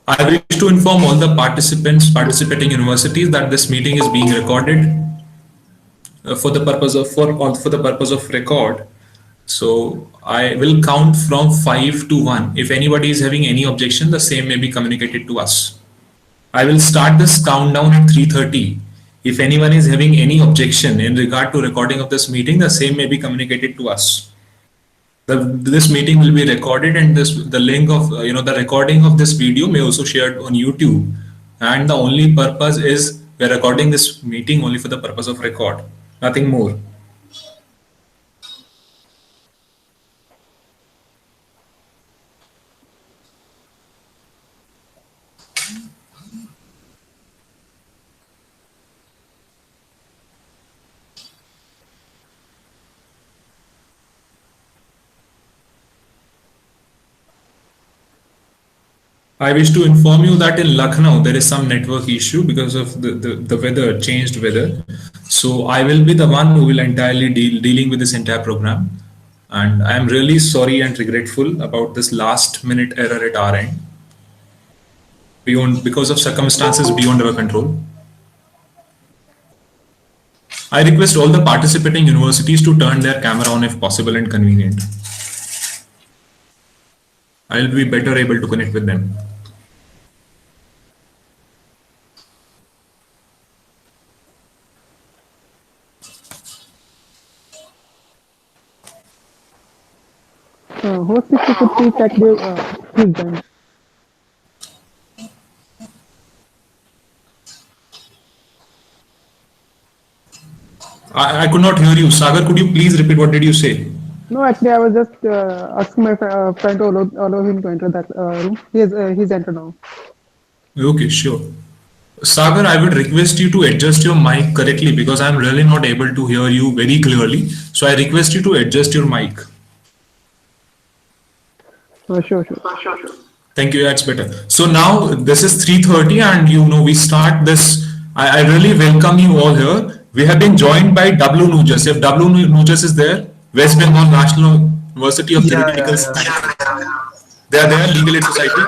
I wish to inform all the participants, participating universities, that this meeting is being recorded for the purpose of record. So I will count from 5 to 1. If anybody is having any objection, the same may be communicated to us. I will start this countdown at 3:30. If anyone is having any objection in regard to recording of this meeting, the same may be communicated to us. This meeting will be recorded, and the link of the recording of this video may also shared on YouTube. And the only purpose is we're recording this meeting only for the purpose of record, nothing more. I wish to inform you that in Lucknow there is some network issue because of the weather, changed weather. So I will be the one who will entirely dealing with this entire program. And I am really sorry and regretful about this last minute error at our end, because of circumstances beyond our control. I request all the participating universities to turn their camera on if possible and convenient. I will be better able to connect with them. Host, if you could please check please join. I could not hear you. Sagar, could you please repeat what did you say? No, actually, I was just asking my friend to allow him to enter that room. He's entered now. Okay, sure. Sagar, I would request you to adjust your mic correctly because I'm really not able to hear you very clearly. So I request you to adjust your mic. Sure. Thank you. That's better. So now this is 3:30, and we start this. I really welcome you all here. We have been joined by W. Nujas. If W. Nujas is there, West Bengal National University of Theoretical Science. They are there, Legal Aid Society.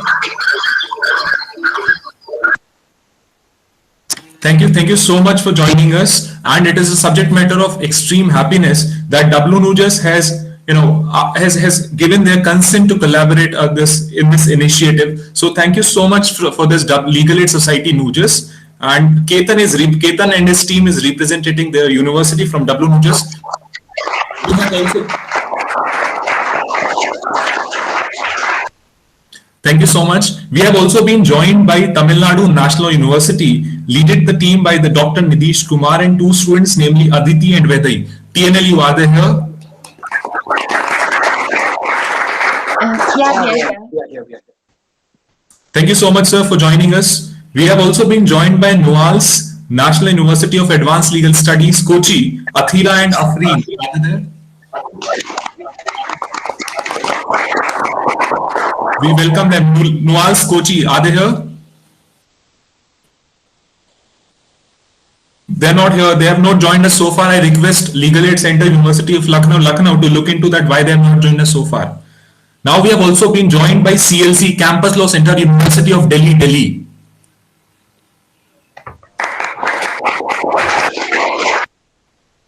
Thank you so much for joining us. And it is a subject matter of extreme happiness that W. Nujas has given their consent to collaborate in this initiative. So thank you so much for this Legal Aid Society Nujas. And Ketan and his team is representing their university from W. Nujas. Thank you so much. We have also been joined by Tamil Nadu National University, led the team by the Dr. Nidish Kumar and two students, namely Aditi and Vedai. TNLU, are they here? Yeah. Thank you so much, sir, for joining us. We have also been joined by NUALS, National University of Advanced Legal Studies, Kochi, Athira and Afreen. Are they there? We welcome them. NUALS, Kochi, are they here? They're not here. They have not joined us so far. I request Legal Aid Center, University of Lucknow to look into that, why they have not joined us so far. Now we have also been joined by CLC, Campus Law Center, University of Delhi.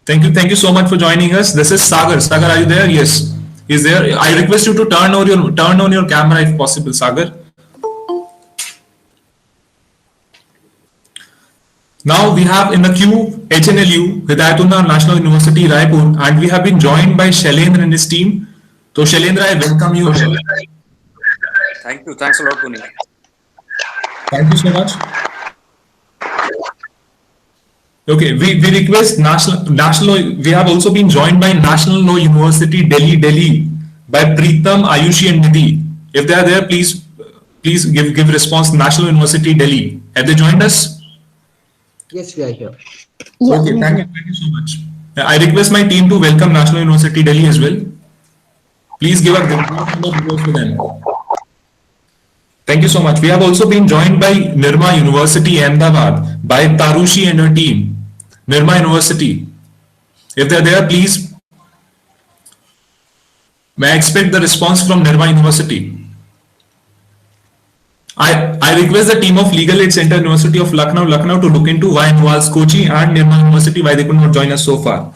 Thank you so much for joining us. This is Sagar. Sagar, are you there? Yes, he's there. I request you to turn on your camera if possible, Sagar. Now we have in the queue HNLU, Hidayatullah National University, Raipur, and we have been joined by Shailendra and his team. So Shailendra, I welcome you. Thank you. Thanks a lot, Puneet. Thank you so much. Okay, we request national. We have also been joined by National Law University, Delhi, by Preetam, Ayushi, and Nidhi. If they are there, please give response. National University, Delhi. Have they joined us? Yes, we are here. Yeah. Okay, thank you so much. I request my team to welcome National University, Delhi as well. Please give a good round of applause to them. Thank you so much. We have also been joined by Nirma University, Ahmedabad, by Tarushi and her team. Nirma University. If they are there, please. May I expect the response from Nirma University? I request the team of Legal Aid Center, University of Lucknow to look into why Involves Kochi and Nirma University, why they could not join us so far.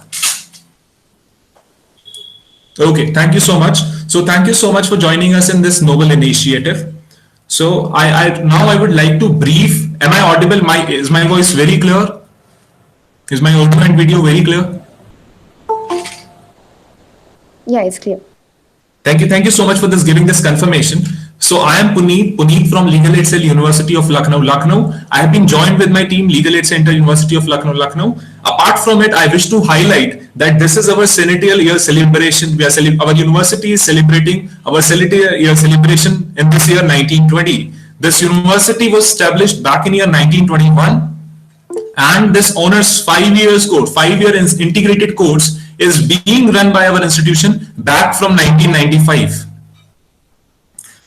Okay, thank you so much. So thank you so much for joining us in this noble initiative. So now I would like to brief. Am I audible? Is my voice very clear? Is my audio and video very clear? Yeah, it's clear. Thank you so much for giving this confirmation. So I am Puneet from Legal Aid Cell, University of Lucknow. I have been joined with my team, Legal Aid Center, University of Lucknow. Apart from it, I wish to highlight that this is our centennial year celebration. Our university is celebrating our centennial year celebration in this year 1920. This university was established back in year 1921, and this honors 5 years course, 5-year integrated course is being run by our institution back from 1995.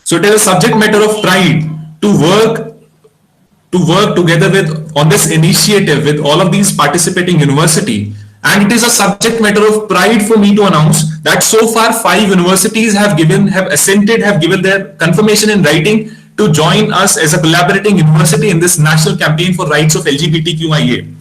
So it is a subject matter of pride to work together on this initiative with all of these participating university. And it is a subject matter of pride for me to announce that so far 5 universities have given their confirmation in writing to join us as a collaborating university in this national campaign for rights of LGBTQIA.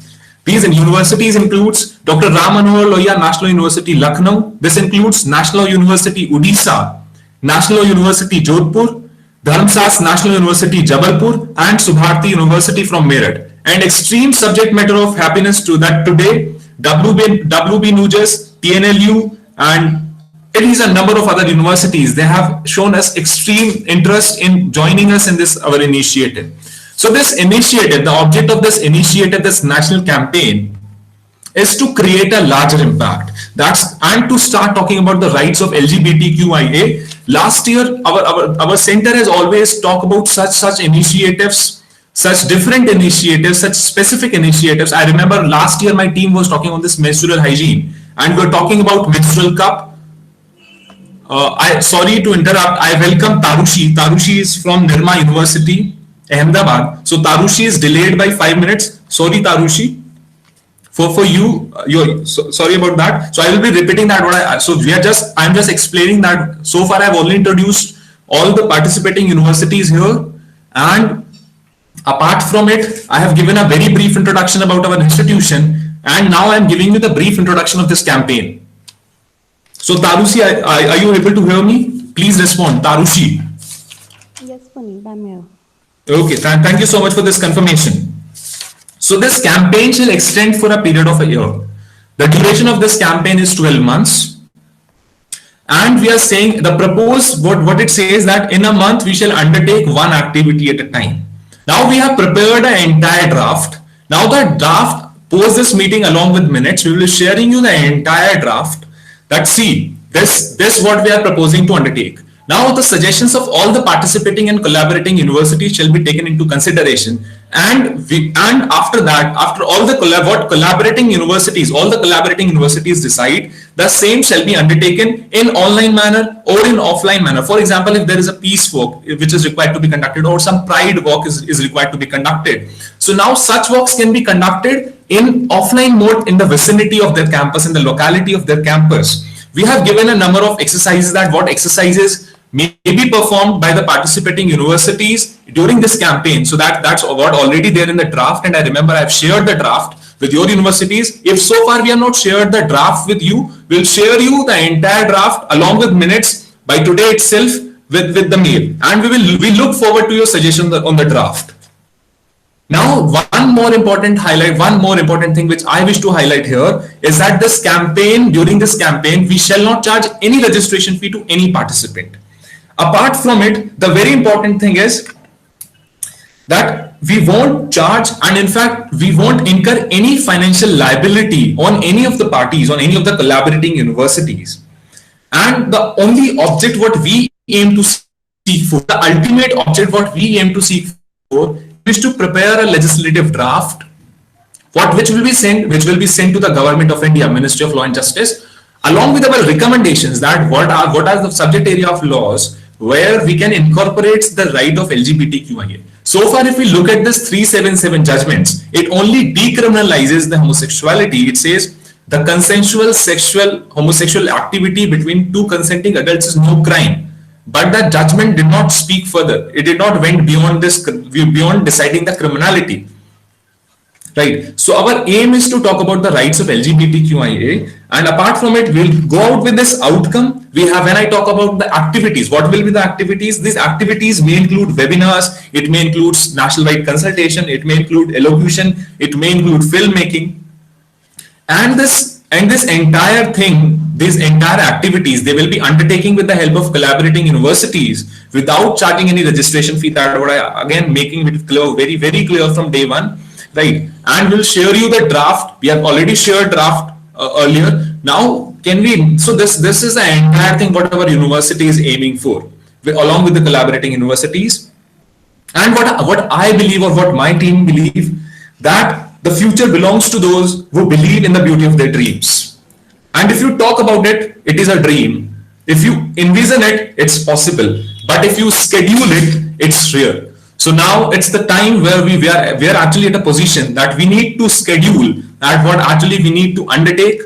These universities includes Dr. Ram Manohar Lohia National University Lucknow. This includes National University Odisha, National University Jodhpur, Dharmsas National University Jabalpur, and Subharti University from Meerut. And extreme subject matter of happiness to that today, WB Nujas, TNLU, and it is a number of other universities. They have shown us extreme interest in joining us in this our initiative. So this initiative, the object of this initiative, this national campaign, is to create a larger impact. And to start talking about the rights of LGBTQIA. Last year, our center has always talked about such initiatives, such different initiatives, such specific initiatives. I remember last year my team was talking on this menstrual hygiene, and we're talking about menstrual cup. Sorry to interrupt. I welcome Tarushi. Tarushi is from Nirma University, Ahmedabad. So Tarushi is delayed by 5 minutes. Sorry, Tarushi. For you, sorry about that. So I will be repeating that. I'm just explaining that so far I've only introduced all the participating universities here, and apart from it, I have given a very brief introduction about our institution, and now I'm giving you the brief introduction of this campaign. So Tarushi, are you able to hear me? Please respond, Tarushi. Yes, Puneet, I'm here. Okay, thank you so much for this confirmation. So this campaign shall extend for a period of a year. The duration of this campaign is 12 months. And we are saying the proposed, what it says that in a month we shall undertake one activity at a time. Now we have prepared an entire draft. Now the draft, post this meeting along with minutes, we will be sharing you the entire draft. That see, this what we are proposing to undertake. Now the suggestions of all the participating and collaborating universities shall be taken into consideration, and after that, after all the collaborating universities decide, the same shall be undertaken in online manner or in offline manner. For example, if there is a peace walk which is required to be conducted, or some pride walk is required to be conducted, so now such walks can be conducted in offline mode in the vicinity of their campus, in the locality of their campus. We have given a number of exercises, that what exercises may be performed by the participating universities during this campaign. So that's what already there in the draft, and I remember I've shared the draft with your universities. If so far we have not shared the draft with you, we'll share you the entire draft along with minutes by today itself with the mail, and we look forward to your suggestions on the draft. Now, one more important thing which I wish to highlight here is that during this campaign, we shall not charge any registration fee to any participant. Apart from it, the very important thing is that we won't charge, and in fact, we won't incur any financial liability on any of the parties, on any of the collaborating universities. And the only object what we aim to seek for, the ultimate object what we aim to seek for, is to prepare a legislative draft, which will be sent to the Government of India, Ministry of Law and Justice, along with our recommendations that what are the subject area of laws where we can incorporate the right of LGBTQIA. So far, if we look at this 377 judgments, it only decriminalizes the homosexuality. It says the consensual sexual homosexual activity between two consenting adults is no crime. but that judgment did not speak further. It did not went beyond beyond deciding the criminality. Right. So our aim is to talk about the rights of LGBTQIA, and apart from it, we'll go out with this outcome. We have, when I talk about the activities, what will be the activities? These activities may include webinars, it may include national-wide consultation, it may include elocution, it may include filmmaking, and this entire thing, these entire activities, they will be undertaking with the help of collaborating universities without charging any registration fee. That what I again making it clear, very very clear from day one. Right, and we'll share you the draft. We have already shared draft earlier. Now, can we? So this is the entire thing. What our university is aiming for, along with the collaborating universities, and what I believe or what my team believe, that the future belongs to those who believe in the beauty of their dreams. And if you talk about it, it is a dream. If you envision it, it's possible. But if you schedule it, it's real. So now it's the time where we are actually at a position that we need to schedule at what actually we need to undertake.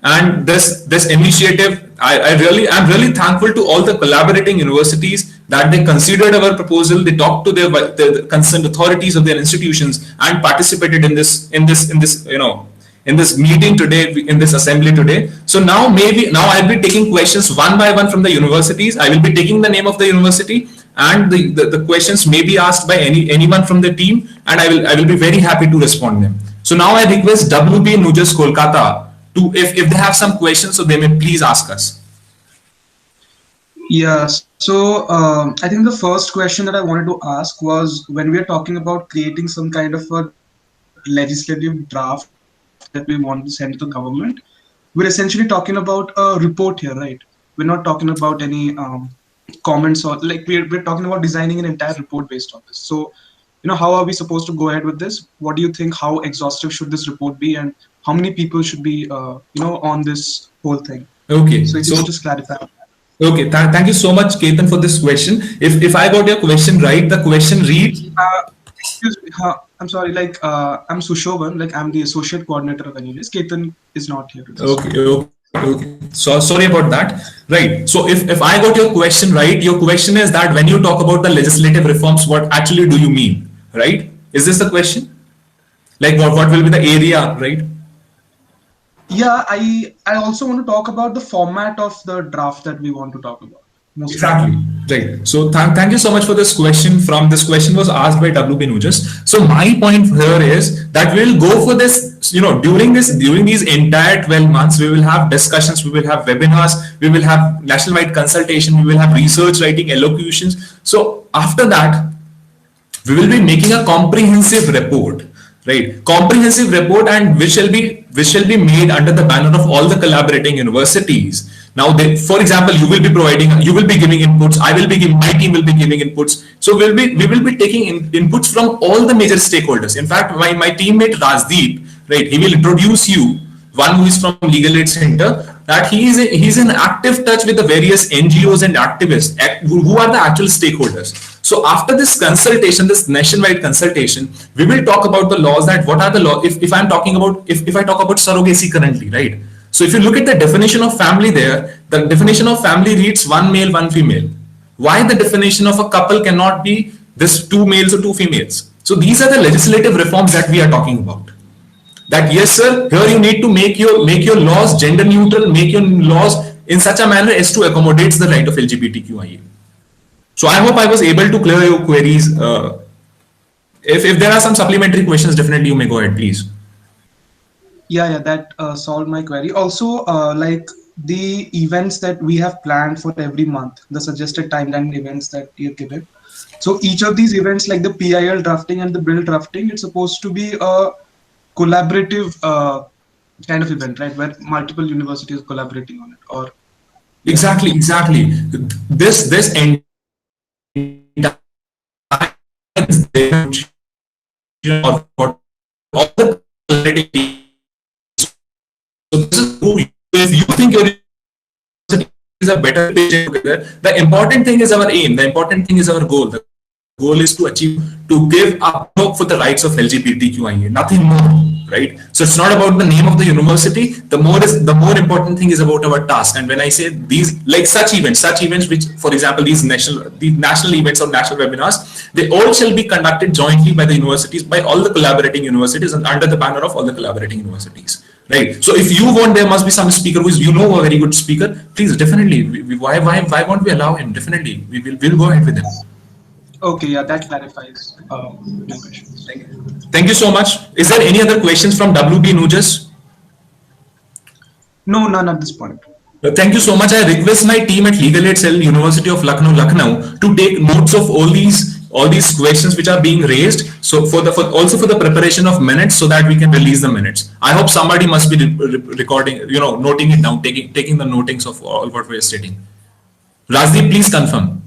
And this initiative, I'm really thankful to all the collaborating universities that they considered our proposal. They talked to the concerned authorities of their institutions and participated in this meeting today, in this assembly today. So now I'll be taking questions one by one from the universities. I will be taking the name of the university, and the questions may be asked by anyone from the team, and I will be very happy to respond them. So now I request WB Nujas Kolkata to, if they have some questions, so they may please ask us. Yes. So I think the first question that I wanted to ask was, when we are talking about creating some kind of a legislative draft that we want to send to the government, we're essentially talking about a report here, right? We're not talking about any comments, or like we're talking about designing an entire report based on this. So, how are we supposed to go ahead with this? What do you think? How exhaustive should this report be, and how many people should be, on this whole thing? Okay. So if you just clarify. Okay. Thank you so much, Ketan, for this question. If I got your question right, the question reads. Excuse me. I'm sorry. I'm Sushovan. I'm the associate coordinator of NUS. Ketan is not here. Okay. So sorry about that. Right. So if I got your question right, your question is that when you talk about the legislative reforms, what actually do you mean? Right? Is this the question? Like what will be the area, right? Yeah, I also want to talk about the format of the draft that we want to talk about. Exactly. Right. So thank you so much for this question. This question was asked by WB Nujas. So my point here is that we'll go for this, during these entire 12 months, we will have discussions, we will have webinars, we will have national-wide consultation, we will have research writing, elocutions. So after that, we will be making a comprehensive report, right? Comprehensive report, and which shall be made under the banner of all the collaborating universities. Now, for example, you will be giving inputs. My team will be giving inputs. So we will be taking inputs from all the major stakeholders. In fact, my teammate Rajdeep, right, he will introduce you, one who is from Legal Aid Center, that he's in active touch with the various NGOs and activists who are the actual stakeholders. So after this consultation, this nationwide consultation, we will talk about the laws, that what are the laws. If I talk about surrogacy currently, right? So if you look at the definition of family there, the definition of family reads one male, one female. Why the definition of a couple cannot be this two males or two females? So these are the legislative reforms that we are talking about. That yes, sir, here you need to make your laws gender neutral, make your laws in such a manner as to accommodate the right of LGBTQIA. So I hope I was able to clear your queries. If there are some supplementary questions, definitely you may go ahead, please. Yeah, that solved my query. Also, the events that we have planned for every month, the suggested timeline events that you're given. So each of these events, like the PIL drafting and the bill drafting, it's supposed to be a collaborative kind of event, right? Where multiple universities are collaborating on it, or exactly. This entire all the so this is who, if you think your university is a better place together, the important thing is our aim, the important thing is our goal. The goal is to achieve, to give up hope for the rights of LGBTQIA, nothing more, right? So it's not about the name of the university. The more important thing is about our task. And when I say these, like such events, which, for example, these national events or national webinars, they all shall be conducted jointly by the universities, by all the collaborating universities, and under the banner of all the collaborating universities. Right. So if you want, there must be some speaker who is, a very good speaker. Please, definitely. Why won't we allow him? Definitely, we'll go ahead with him. Okay, yeah, that clarifies my questions. Thank you. Thank you so much. Is there any other questions from WB Nujas? No, none at this point. Thank you so much. I request my team at Legal Aid Cell, University of Lucknow, to take notes of all these questions which are being raised. So also for the preparation of minutes, so that we can release the minutes. I hope somebody must be recording, noting it down, taking the notings of all what we are stating. Rajdeep, please confirm.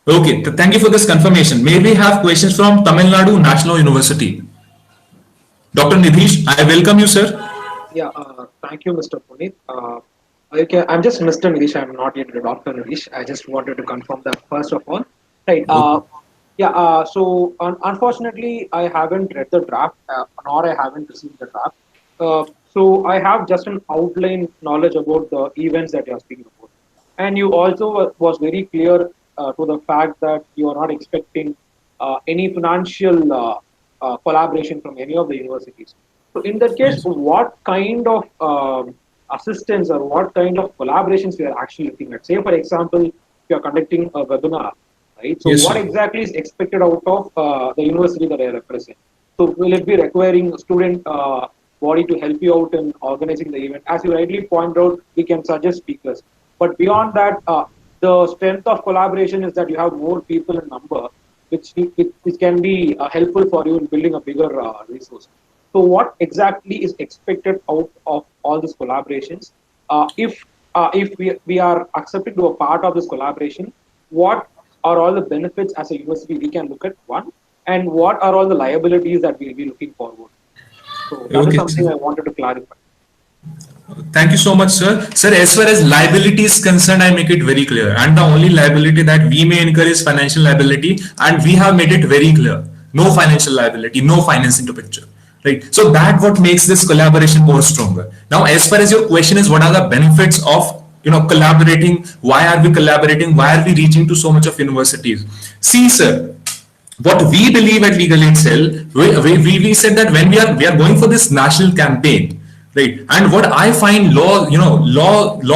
Okay, thank you for this confirmation. May we have questions from Tamil Nadu National University? Dr. Nidhish, I welcome you, sir. Yeah, thank you, Mr. Puneet. Okay, I'm just Mr. Nidhish. I'm not yet Dr. Nidhish. I just wanted to confirm that first of all. Right. So unfortunately, I haven't read the draft, nor I haven't received the draft. So I have just an outline knowledge about the events that you are speaking about. And you also was very clear to the fact that you are not expecting any financial collaboration from any of the universities. So in that case, what kind of assistance or what kind of collaborations we are actually looking at? Say, for example, if you are conducting a webinar, right? So yes, what sir. exactly is expected out of the university that I represent? So will it be requiring student body to help you out in organizing the event? As you rightly pointed out, we can suggest speakers. But beyond that, the strength of collaboration is that you have more people in number, which can be helpful for you in building a bigger resource. So what exactly is expected out of all these collaborations? If we are accepted to a part of this collaboration, what are all the benefits as a university we can look at, one, and what are all the liabilities that we'll be looking forward? So that is something I wanted to clarify. Thank you so much, sir. Sir, as far as liability is concerned, I make it very clear. And the only liability that we may incur is financial liability. And we have made it very clear. No financial liability, no finance into picture. Right. So that's what makes this collaboration more stronger. Now, as far as your question is, what are the benefits of collaborating? Why are we collaborating? Why are we reaching to so much of universities? See, sir, what we believe at Legal Aid Cell, we said that when we are going for this national campaign, right? And what I find law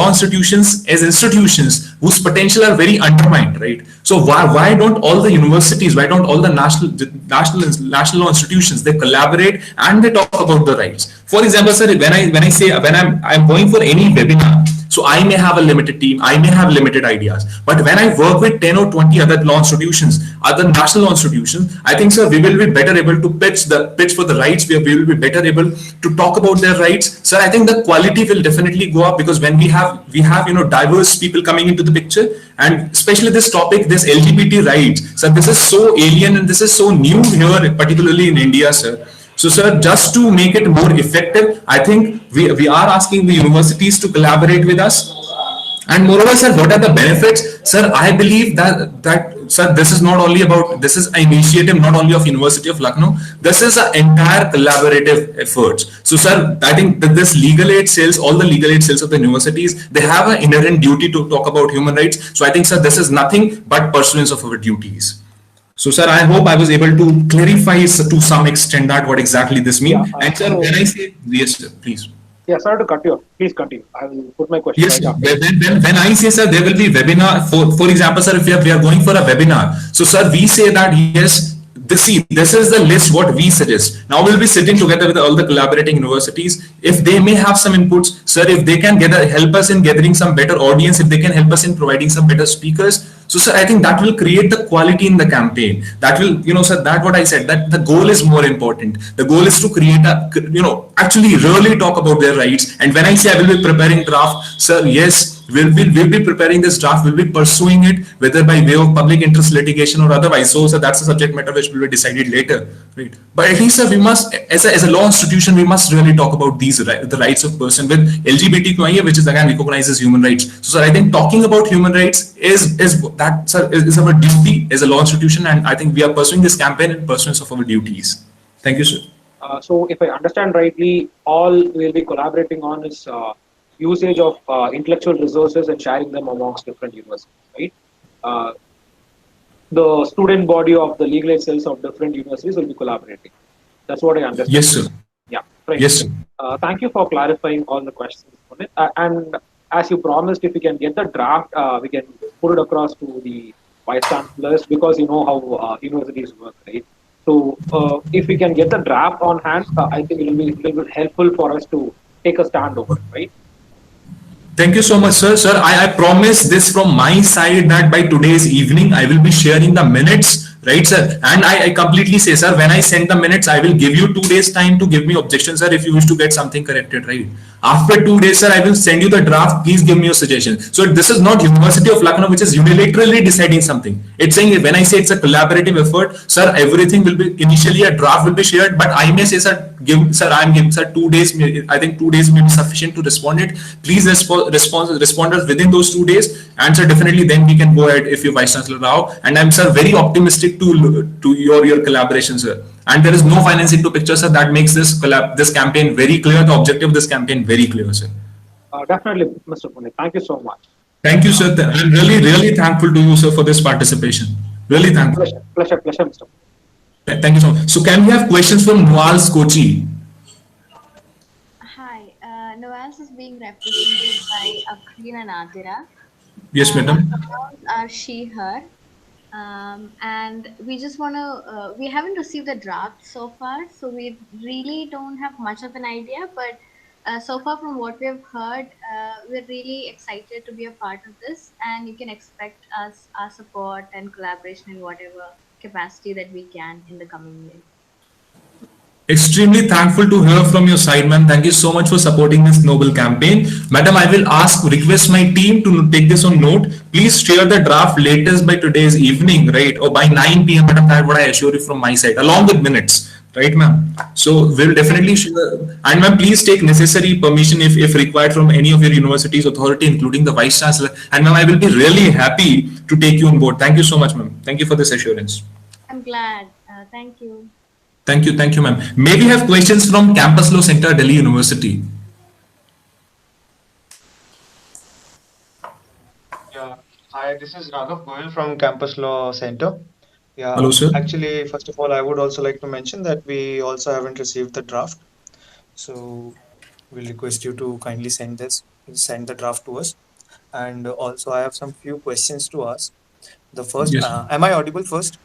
institutions as institutions whose potential are very undermined, right? So why don't all the universities, why don't all the national law institutions, they collaborate and they talk about the rights? For example, sir, when I'm going for any webinar, so I may have a limited team, I may have limited ideas, but when I work with 10 or 20 other law institutions, other national law institutions, I think, sir, we will be better able to pitch for the rights. We will be better able to talk about their rights. Sir, I think the quality will definitely go up, because when we have diverse people coming into the picture, and especially this topic, this LGBT rights, sir, this is so alien and this is so new here, particularly in India, sir. So, sir, just to make it more effective, I think we are asking the universities to collaborate with us. And moreover, sir, what are the benefits? Sir, I believe that sir, this is an initiative not only of University of Lucknow, this is an entire collaborative effort. So, sir, I think that this legal aid cells, all the legal aid cells of the universities, they have an inherent duty to talk about human rights. So I think, sir, this is nothing but pursuance of our duties. So, sir, I hope I was able to clarify to some extent that what exactly this means. Yeah, and sir, when I say, yes, sir, please. Yeah, sorry to cut you off. Please continue. I will put my question. Yes, right when I say, sir, there will be webinar, for example, sir, if we are going for a webinar, so, sir, we say that, yes, this is the list what we suggest. Now we'll be sitting together with all the collaborating universities. If they may have some inputs, sir, if they can help us in gathering some better audience, if they can help us in providing some better speakers. So, sir, I think that will create the quality in the campaign. That will, sir, that what I said, that the goal is more important. The goal is to create actually really talk about their rights. And when I say I will be preparing draft, sir, yes, we'll be preparing this draft, we'll be pursuing it, whether by way of public interest litigation or otherwise. So that's a subject matter which will be decided later, right? But at least, sir, we must, as a law institution, we must really talk about these the rights of person with LGBTQIA, which is again recognizes human rights. So, sir, I think talking about human rights is our duty as a law institution, and I think we are pursuing this campaign in pursuance of our duties. Thank you, sir. So if I understand rightly, all we'll be collaborating on is usage of intellectual resources and sharing them amongst different universities, right? The student body of the legal aid cells of different universities will be collaborating. That's what I understand. Yes, sir. Yeah, right. Yes, sir. Thank you for clarifying all the questions. And as you promised, if we can get the draft, we can put it across to the vice chancellors, because you know how universities work, right? So if we can get the draft on hand, I think it will be a little bit helpful for us to take a stand over it, right? Thank you so much, sir. Sir, I promise this from my side that by today's evening, I will be sharing the minutes, right, sir? And I completely say, sir, when I send the minutes, I will give you 2 days time to give me objections, sir, if you wish to get something corrected, right? After 2 days, sir, I will send you the draft. Please give me your suggestion. So this is not University of Lucknow, which is unilaterally deciding something. It's saying, when I say it's a collaborative effort, sir, everything will be, initially a draft will be shared, but I may say, sir, I'm giving, sir, 2 days. I think 2 days may be sufficient to respond it. Please respond us within those 2 days. And sir, definitely then we can go ahead if you Vice Chancellor Rao. And I'm, sir, very optimistic to your collaboration, sir. And there is no financing to picture, sir. That makes this campaign very clear. The objective of this campaign very clear, sir. Definitely, Mr. Puneet. Thank you so much. Thank you, sir. I'm really thankful to you, sir, for this participation. Really thankful. Pleasure, Mr. Puneet. Thank you so much. So can we have questions from Noals Kochi? Hi, Noals is being represented by Akhreen and Adira. Yes, madam. Pronouns are she, her. And we just want to, we haven't received the draft so far, so we really don't have much of an idea, but so far from what we have heard, we're really excited to be a part of this, and you can expect our support and collaboration in whatever capacity that we can in the coming year. Extremely thankful to hear from your side, ma'am. Thank you so much for supporting this noble campaign. Madam, I will request my team to take this on note. Please share the draft latest by today's evening, right? Or by 9 p.m, madam, that's what I assure you from my side, along with minutes, right, ma'am? So we'll definitely share. And ma'am, please take necessary permission if required from any of your university's authority, including the Vice Chancellor. And ma'am, I will be really happy to take you on board. Thank you so much, ma'am. Thank you for this assurance. I'm glad. Thank you. Thank you, ma'am. May we have questions from Campus Law Center, Delhi University? Yeah. Hi, this is Raghav Goyal from Campus Law Center. Yeah. Hello, sir. Actually, first of all, I would also like to mention that we also haven't received the draft. So we'll request you to kindly send the draft to us. And also, I have some few questions to ask. The first, Yes. am I audible first?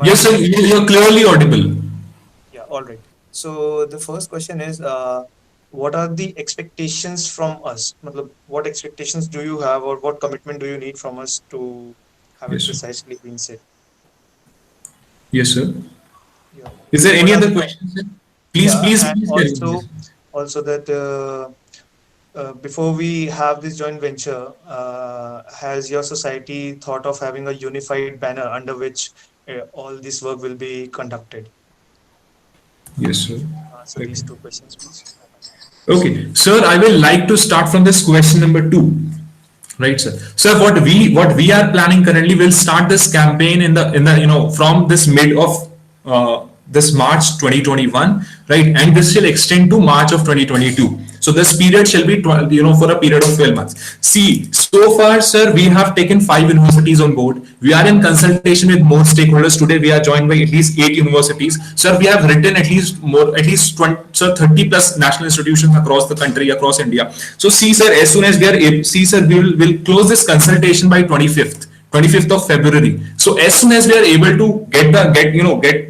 Yes, sir. You're clearly audible. Yeah, all right. So the first question is, what are the expectations from us? What expectations do you have, or what commitment do you need from us to have Yes, it sir. precisely being said? Yes, sir. Yeah. Is there What any are other the- questions, sir? Please, Yeah, please, and please. also that before we have this joint venture, has your society thought of having a unified banner under which all this work will be conducted? Yes, sir. So these two questions, please. Okay, sir, I will like to start from this question number 2. Right, sir. Sir, what we are planning currently, will start this campaign in the from this mid of this March 2021, right, and this shall extend to March of 2022. So this period shall be for a period of 12 months. See, so far, sir, we have taken 5 universities on board. We are in consultation with more stakeholders. Today we are joined by at least 8 universities. Sir, we have written at least 30 plus national institutions across the country, across India. So see, sir, as soon as we are able, we will close this consultation by 25th of February. So as soon as we are able to get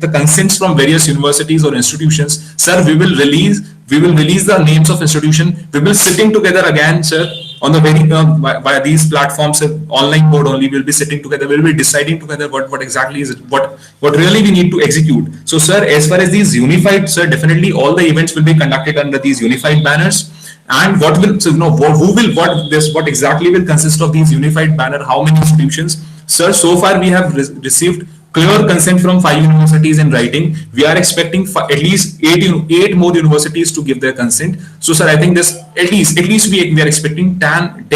the consents from various universities or institutions, sir, we will release the names of institution. We will sitting together again, sir, on the very by these platforms, online mode only. We'll be sitting together. We'll be deciding together what exactly is it, what really we need to execute. So, sir, as far as these unified, sir, definitely all the events will be conducted under these unified banners. And what will, so, who will, what exactly will consist of these unified banner? How many institutions? Sir, so far we have received clear consent from 5 universities in writing. We are expecting at least eight more universities to give their consent. So, sir, I think this at least we are expecting 10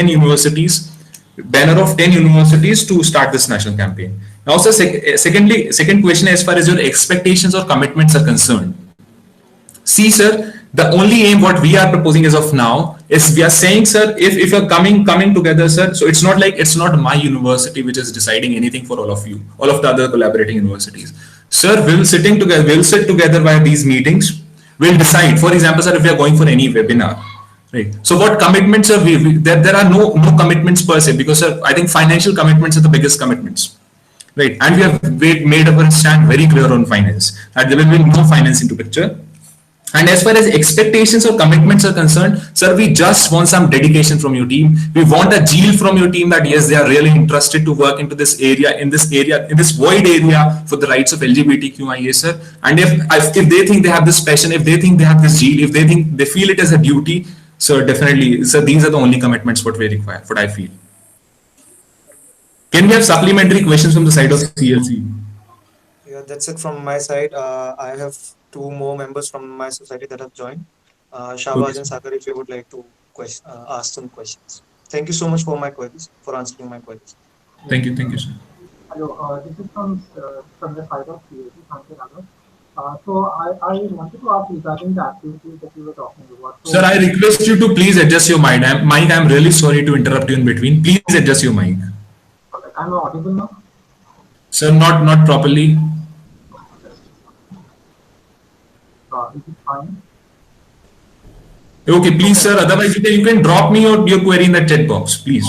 universities, banner of 10 universities to start this national campaign. Now, sir, second question, as far as your expectations or commitments are concerned. See, sir, the only aim what we are proposing as of now is we are saying, sir, if you're coming together, sir, so it's not my university which is deciding anything for all of you, all of the other collaborating universities. Sir, we'll sit together by these meetings. We'll decide, for example, sir, if we are going for any webinar, right? So what commitments are there are no commitments per se, because, sir, I think financial commitments are the biggest commitments, right? And we have made our stand very clear on finance, that there will be no finance into picture. And as far as expectations or commitments are concerned, sir, we just want some dedication from your team. We want a zeal from your team that yes, they are really interested to work into this area, in this void area for the rights of LGBTQIA, sir. And if they think they have this passion, if they think they have this zeal, if they feel it as a duty, sir, definitely, sir, these are the only commitments what we require, what I feel. Can we have supplementary questions from the side of CLC? Yeah, that's it from my side. I have 2 more members from my society that have joined. Shahbaz and Sagar, if you would like to ask some questions. Thank you so much for answering my queries. Thank you, sir. Hello, this is from the side of CAC. Thank you, Raghav. So I wanted to ask regarding the activities that you were talking about. So, sir, I request you to please adjust your mic. I'm really sorry to interrupt you in between. Please adjust your mic. I'm audible now? Sir, not properly. Is it fine? Okay, please, sir. Otherwise, you can drop me your query in the chat box, please.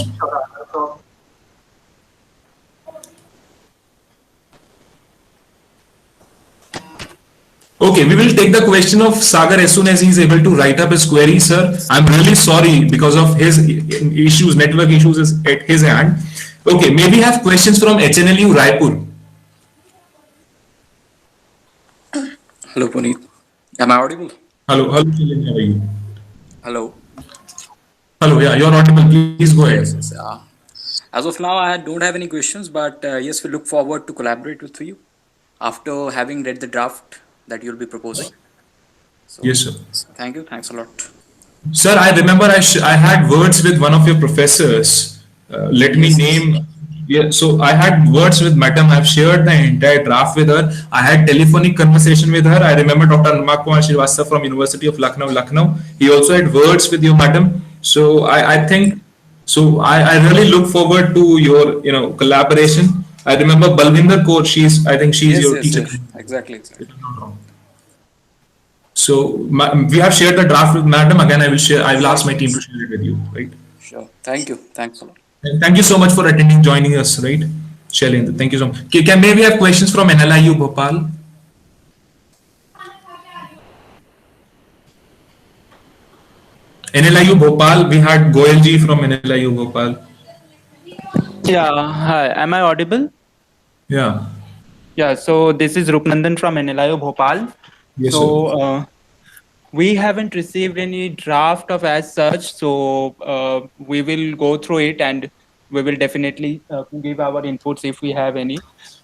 Okay, we will take the question of Sagar as soon as he is able to write up his query, sir. I'm really sorry because of his issues, network issues is at his hand. Okay, may we have questions from HNLU Raipur? Hello, Puneet. Am I audible? Hello, Shilen, how are you? Hello. Hello, yeah, you're audible. Please go ahead. Yes. As of now, I don't have any questions, but yes, we look forward to collaborate with you after having read the draft that you'll be proposing. So, Yes, sir. Thank you. Thanks a lot. Sir, I remember I had words with one of your professors. Let me name. Yeah, so I had words with Madam. I've shared the entire draft with her. I had telephonic conversation with her. I remember Dr. Anurag Kumar Srivastava from University of Lucknow. He also had words with you, Madam. So I think, so I really look forward to your collaboration. I remember Balvinder Kaur. I think she's your teacher. Yes. Exactly. So we have shared the draft with Madam. Again, I will ask my team to share it with you. Right. Sure. Thank you. Thanks a lot. And thank you so much for joining us, right? Shailendra, thank you so much. May we have questions from NLIU Bhopal? NLIU Bhopal, we had Goyalji from NLIU Bhopal. Yeah, hi. Am I audible? Yeah. Yeah, so this is Rupnandan from NLIU Bhopal. Yes, so we haven't received any draft of as such, so we will go through it and we will definitely give our inputs if we have any.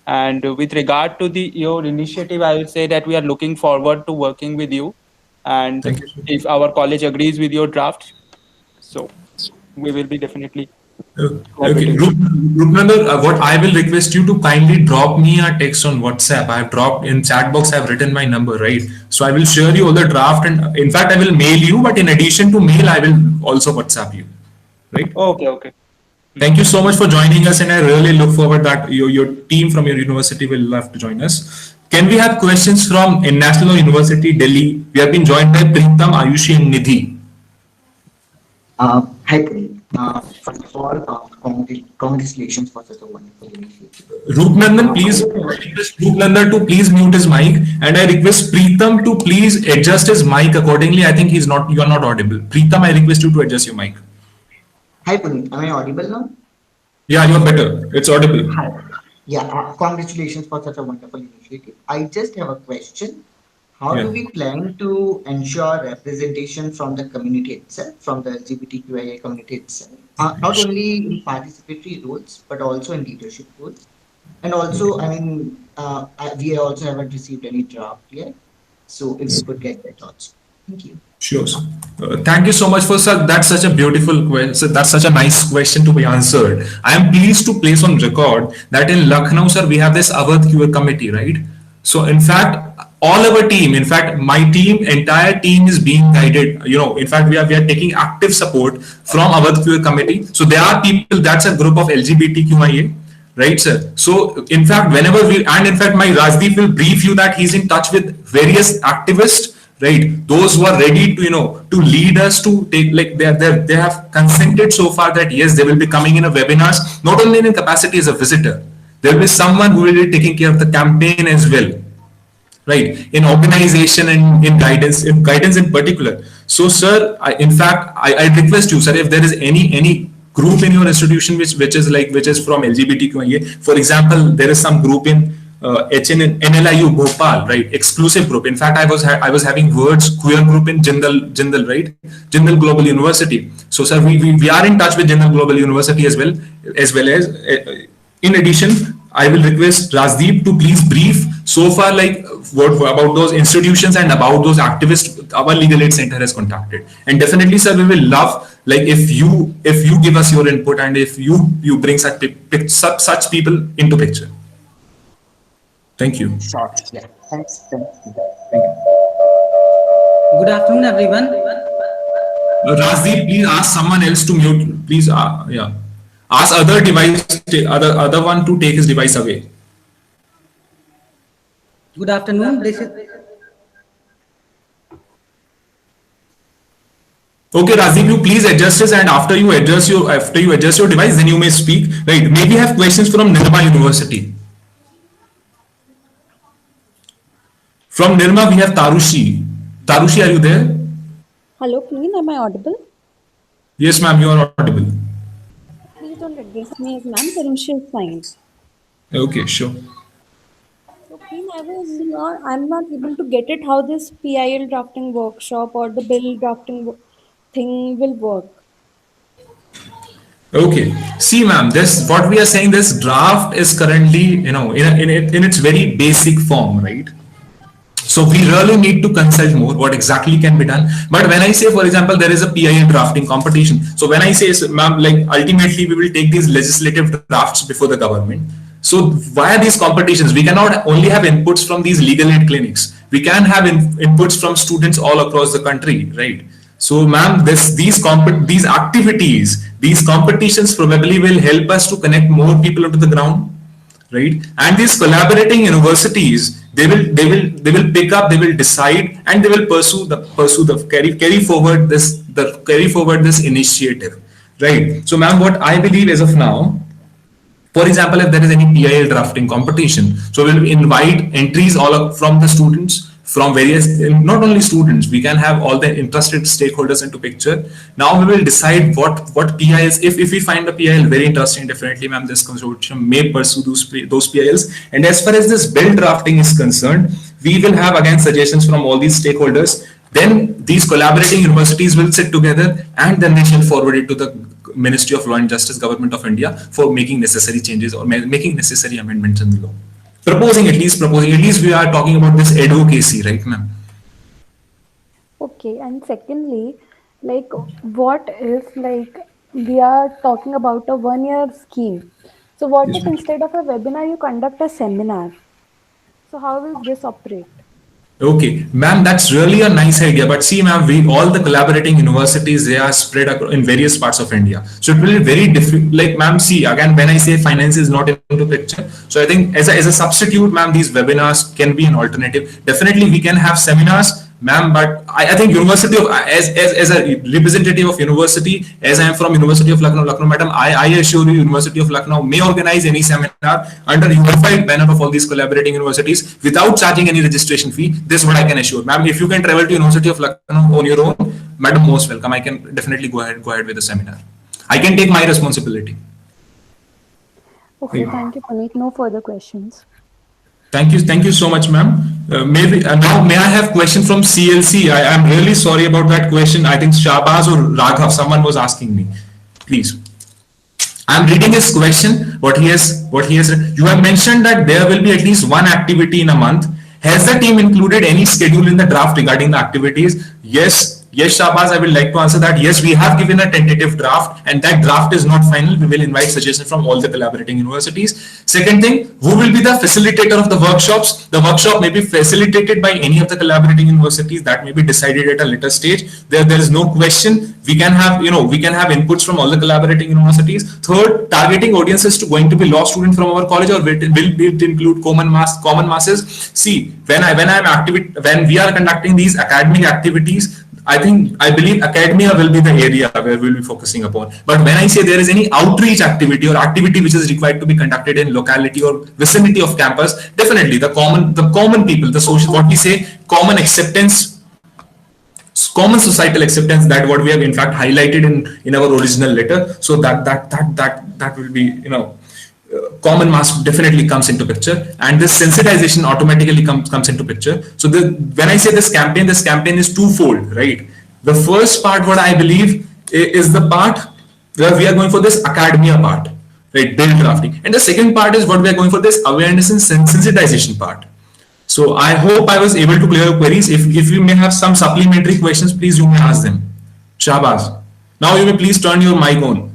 And with regard to your initiative, I will say that we are looking forward to working with you. And if our college agrees with your draft, so we will be definitely. Okay, Rupnandar, what I will request you to kindly drop me a text on WhatsApp. I have dropped in chat box. I have written my number, right? So I will share you all the draft, and in fact, I will mail you. But in addition to mail, I will also WhatsApp you, right? Okay. Thank you so much for joining us, and I really look forward that your team from your university will love to join us. Can we have questions from National University, Delhi? We have been joined by Pritam, Ayushi, and Nidhi. Hi, Puneet. First of all, congratulations for such a wonderful initiative. Rupnandan, please request Rupnandan to please mute his mic, and I request Pritam to please adjust his mic accordingly. I think you are not audible. Pritam, I request you to adjust your mic. Hi, Puneet. Am I audible now? Yeah, you are better. It's audible. Hi. Yeah, congratulations for such a wonderful initiative. I just have a question. how Yeah. do we plan to ensure representation from the community itself, from the LGBTQIA community itself, not only in participatory roles, but also in leadership roles? And also, I mean, we also haven't received any draft yet. So if we could get that also. Thank you. Sure. Sir. Thank you so much for that's such a beautiful question. That's such a nice question to be answered. I am pleased to place on record that in Lucknow, sir, we have this Awadh QA committee, right? So in fact, all our team, in fact, my team, entire team is being guided. In fact, we are taking active support from Awadh QA committee. So there are people. That's a group of LGBTQIA. Right, sir. So, in fact, in fact, my Rajdeep will brief you that he's in touch with various activists, right? Those who are ready to lead us to take, like, they have consented so far that yes, they will be coming in a webinars, not only in capacity as a visitor. There will be someone who will be taking care of the campaign as well, right? In organization and in guidance in particular. So, sir, I request you, sir, if there is any group in your institution which is from LGBTQIA. For example, there is some group in NLIU Bhopal, right? Exclusive group. In fact, I was having words queer group in Jindal, right? Jindal Global University. So, sir, we are in touch with Jindal Global University as well as in addition, I will request Rajdeep to please brief so far, like, what about those institutions and about those activists our Legal Aid Center has contacted. And definitely, sir, we will love, like, if you give us your input and if you bring such people into picture. Thank you. Sure. Yeah. Thanks. Thank you. Good afternoon, everyone. Rajdeep, please ask someone else to mute. Please, yeah. Ask other one to take his device away. Good afternoon. This is Okay, Rajdeep, you please adjust this, and after you adjust your device, then you may speak. Right? Maybe have questions from Nirma University. From Nirma, we have Tarushi. Tarushi, are you there? Hello, Queen. Am I audible? Yes, ma'am, you are audible. Please don't address me as ma'am. Tarushi is fine. Okay, sure. So, Queen, I'm not able to get it how this PIL drafting workshop or the bill drafting thing will work. Okay. See, ma'am, what we are saying, this draft is currently, in its very basic form, right? So we really need to consult more what exactly can be done. But when I say, for example, there is a PIL drafting competition. So when I say, ma'am, like, ultimately we will take these legislative drafts before the government. So via these competitions, we cannot only have inputs from these legal aid clinics. We can have inputs from students all across the country, right? So, ma'am, these activities, these competitions probably will help us to connect more people onto the ground, right? And these collaborating universities, they will pick up, they will decide, and they will carry forward this initiative, right? So, ma'am, what I believe as of now, for example, if there is any PIL drafting competition, so we'll invite entries from the students, from various, not only students, we can have all the interested stakeholders into picture. Now we will decide what PILs, if we find the PIL very interesting, definitely, ma'am, this consortium may pursue those PILs. And as far as this bill drafting is concerned, we will have again suggestions from all these stakeholders. Then these collaborating universities will sit together and then they shall forward it to the Ministry of Law and Justice, Government of India, for making necessary changes or making necessary amendments in the law. Proposing, at least we are talking about this advocacy, right, ma'am? Okay, and secondly, like, what if, like, we are talking about a 1-year scheme? So what if instead of a webinar, you conduct a seminar? So how will this operate? Okay, ma'am, that's really a nice idea. But see, ma'am, all the collaborating universities, they are spread in various parts of India. So it will be very difficult. Like, ma'am, see, again, when I say finance is not into picture, so I think as a substitute, ma'am, these webinars can be an alternative. Definitely, we can have seminars, ma'am, but I think university of, as a representative of university, as I am from University of Lucknow, madam, I assure you, University of Lucknow may organize any seminar under unified banner of all these collaborating universities without charging any registration fee. This is what I can assure, ma'am. If you can travel to University of Lucknow on your own, madam, most welcome. I can definitely go ahead with the seminar. I can take my responsibility. Okay, thank you, Puneet. No further questions. Thank you so much, ma'am. Maybe now, may I have question from CLC? I am really sorry about that question. I think Shahbaz or Raghav, someone was asking me. Please. I'm reading his question. What he has. You have mentioned that there will be at least one activity in a month. Has the team included any schedule in the draft regarding the activities? Yes, Shahbaz, I would like to answer that. Yes, we have given a tentative draft, and that draft is not final. We will invite suggestions from all the collaborating universities. Second thing, who will be the facilitator of the workshops? The workshop may be facilitated by any of the collaborating universities. That may be decided at a later stage. There is no question. We can have inputs from all the collaborating universities. Third, targeting audiences to going to be law students from our college, or will it include common masses? See, when we are conducting these academic activities, I believe academia will be the area where we'll be focusing upon. But when I say there is any outreach activity or activity which is required to be conducted in locality or vicinity of campus, definitely the common people, the social, what we say, common acceptance, common societal acceptance, that what we have in fact highlighted in our original letter. So that will be, common mass definitely comes into picture, and this sensitization automatically comes into picture. So when I say this campaign is twofold, right? The first part, what I believe, is the part where we are going for this academia part, right? Bill drafting. And the second part is what we are going for this awareness and sensitization part. So I hope I was able to clear your queries. If you may have some supplementary questions, please you may ask them. Shahbaz, now you may please turn your mic on.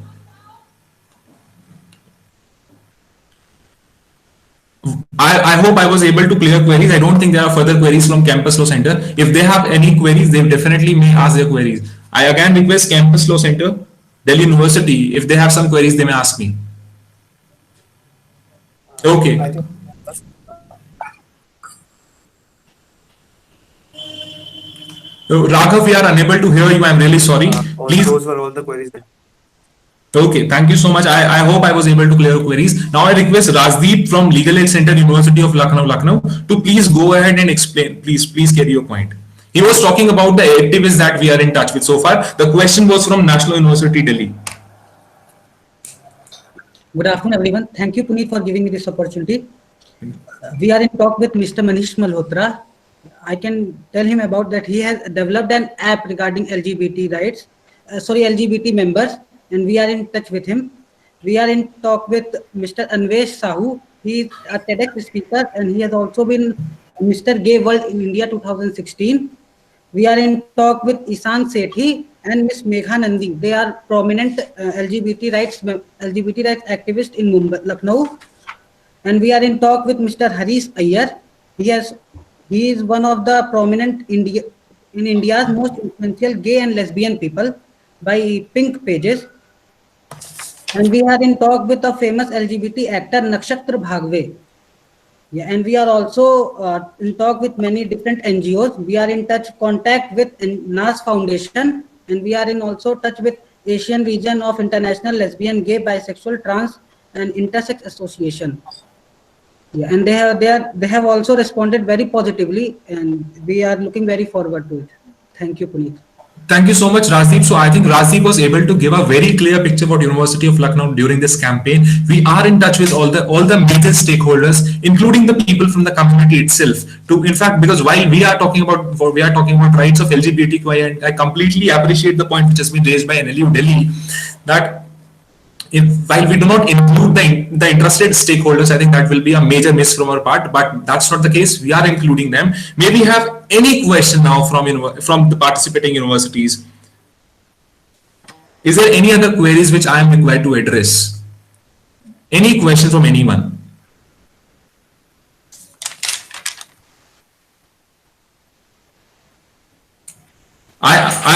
I hope I was able to clear queries. I don't think there are further queries from Campus Law Center. If they have any queries, they definitely may ask their queries. I again request Campus Law Center, Delhi University, if they have some queries, they may ask me. Okay. Raghav, we are unable to hear you. I'm really sorry. Please. Those were all the queries. Okay, thank you so much. I hope I was able to clear your queries. Now I request Rajdeep from Legal Aid Center, University of Lucknow, to please go ahead and explain. Please carry your point. He was talking about the activists that we are in touch with so far. The question was from National University, Delhi. Good afternoon, everyone. Thank you, Puneet, for giving me this opportunity. We are in talk with Mr. Manish Malhotra. I can tell him about that he has developed an app regarding LGBT rights, LGBT members, and we are in touch with him. We are in talk with Mr. Anvesh Sahu. He is a TEDx speaker, and he has also been Mr. Gay World in India 2016. We are in talk with Isan Sethi and Ms. Megha Nandi. They are prominent LGBT rights activists in Mumbai, Lucknow. And we are in talk with Mr. Harish Iyer. He is one of the prominent India's most influential gay and lesbian people by Pink Pages. And we are in talk with a famous LGBT actor Nakshatra Bhagwe. Yeah, and we are also in talk with many different NGOs. We are in contact with NAS Foundation, and we are in also touch with Asian region of International Lesbian, Gay, Bisexual, Trans, and Intersex Association. Yeah, and they have also responded very positively, and we are looking very forward to it. Thank you, Puneet. Thank you so much, Rajdeep. So I think Rajdeep was able to give a very clear picture about University of Lucknow during this campaign. We are in touch with all the major stakeholders, including the people from the community itself. In fact, because while we are talking about rights of LGBTQI, and I completely appreciate the point which has been raised by NLU Delhi, that while we do not include the interested stakeholders, I think that will be a major miss from our part, but that's not the case. We are including them. May we have any question now from the participating universities? Is there any other queries which I am required to address? Any question from anyone?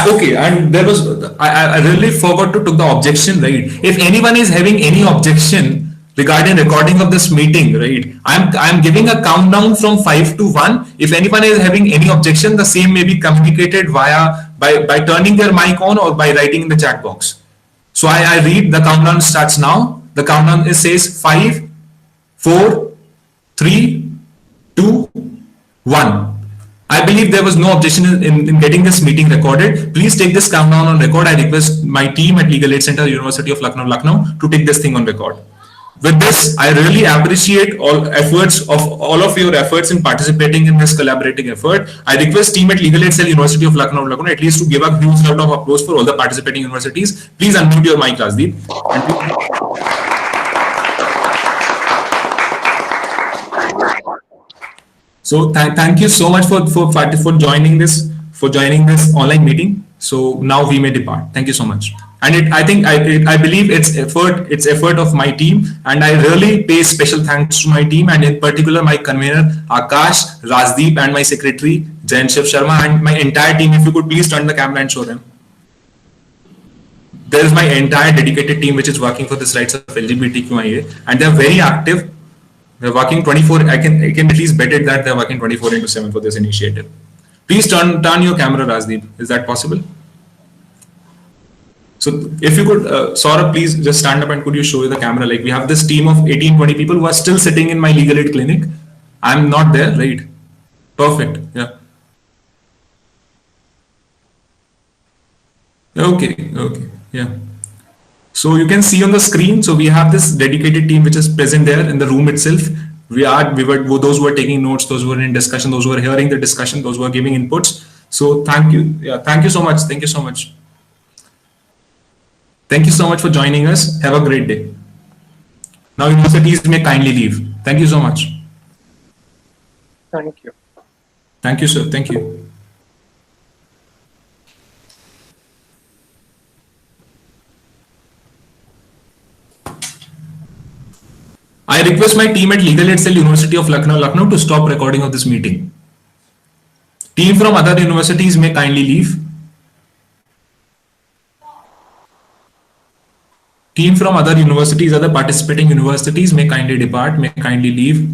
Okay, and there was I really forgot to took the objection, right? If anyone is having any objection regarding recording of this meeting, right, I'm giving a countdown from 5 to 1. If anyone is having any objection, the same may be communicated by turning their mic on or by writing in the chat box. So I read, the countdown starts now. The countdown says 5, 4, 3, 2, 1. I believe there was no objection in getting this meeting recorded. Please take this countdown on record. I request my team at Legal Aid Center, University of Lucknow, to take this thing on record. with this, I really appreciate all of your efforts in participating in this collaborating effort. I request team at Legal Aid Cell, University of Lucknow, at least to give a huge round of applause for all the participating universities. Please unmute your mic, Rajdeep. So thank you so much for joining this online meeting. So now we may depart. Thank you so much. And I believe it's effort of my team, and I really pay special thanks to my team, and in particular my convener Akash, Rajdeep, and my secretary Jain Shiv Sharma, and my entire team. If you could please turn the camera and show them. There is my entire dedicated team which is working for this rights of LGBTQIA, and they're very active. They're working 24. I can at least bet it that they're working 24/7 for this initiative. Please turn your camera, Rajdeep. Is that possible? So if you could, Saurabh, please just stand up and could you show the camera? Like we have this team of 18-20 people who are still sitting in my legal aid clinic. I'm not there, right? Perfect. Yeah. Okay. Yeah. So you can see on the screen. So we have this dedicated team which is present there in the room itself. We were those who were taking notes, those who were in discussion, those who were hearing the discussion, those who were giving inputs. So thank you. Yeah, thank you so much. Thank you so much. Thank you so much for joining us. Have a great day. Now universities may kindly leave. Thank you so much. Thank you. Thank you, sir. Thank you. I request my team at Legal Aid Cell, University of Lucknow to stop recording of this meeting. Team from other universities may kindly leave. Team from other universities, other participating universities may kindly depart, may kindly leave.